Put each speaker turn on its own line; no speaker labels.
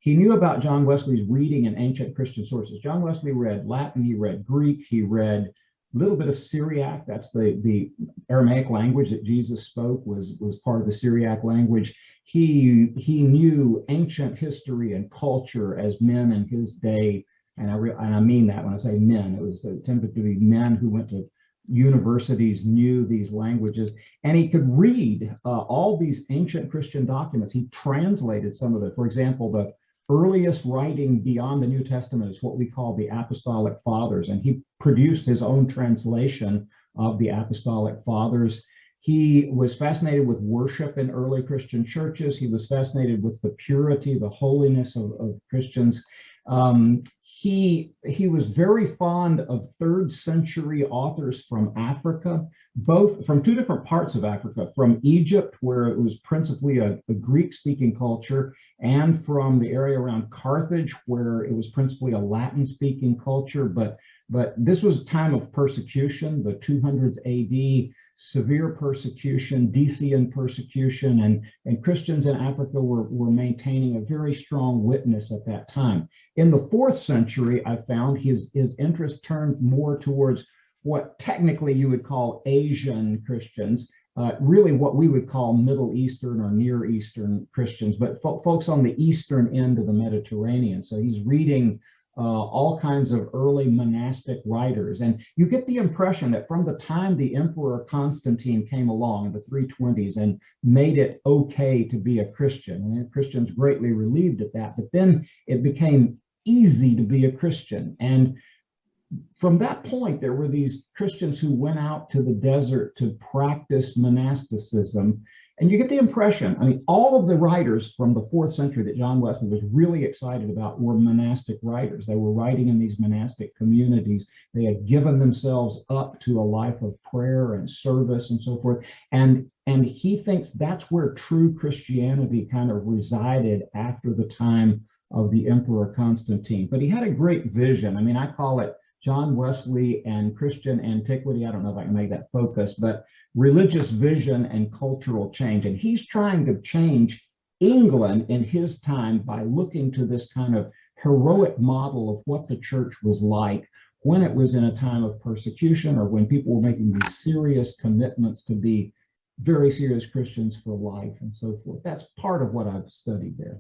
he knew about John Wesley's reading in ancient Christian sources. John Wesley read Latin, he read Greek, he read a little bit of Syriac. That's the Aramaic language that Jesus spoke was part of the Syriac language. He knew ancient history and culture as men in his day, and I mean that when I say men. It tended to be men who went to universities, knew these languages, and he could read all these ancient Christian documents. He translated some of it. For example, the earliest writing beyond the New Testament is what we call the Apostolic Fathers, and he produced his own translation of the Apostolic Fathers. He was fascinated with worship in early Christian churches. He was fascinated with the purity, the holiness of Christians. He was very fond of 3rd century authors from Africa, both from 2 different parts of Africa, from Egypt, where it was principally a Greek-speaking culture, and from the area around Carthage, where it was principally a Latin-speaking culture. But this was a time of persecution, the 200s AD, severe persecution, Decian persecution, and Christians in Africa were maintaining a very strong witness at that time. In the 4th century, I found his interest turned more towards what technically you would call Asian Christians, really what we would call Middle Eastern or Near Eastern Christians, but folks on the eastern end of the Mediterranean. So he's reading all kinds of early monastic writers. And you get the impression that from the time the Emperor Constantine came along in the 320s and made it okay to be a Christian, and Christians greatly relieved at that, but then it became easy to be a Christian. And from that point, there were these Christians who went out to the desert to practice monasticism. And you get the impression, I mean, all of the writers from the 4th century that John Wesley was really excited about were monastic writers. They were writing in these monastic communities. They had given themselves up to a life of prayer and service and so forth. And he thinks that's where true Christianity kind of resided after the time of the Emperor Constantine. But he had a great vision. I mean, I call it John Wesley and Christian antiquity. I don't know if I can make that focus, but religious vision and cultural change. And he's trying to change England in his time by looking to this kind of heroic model of what the church was like when it was in a time of persecution, or when people were making these serious commitments to be very serious Christians for life and so forth. That's part of what I've studied there.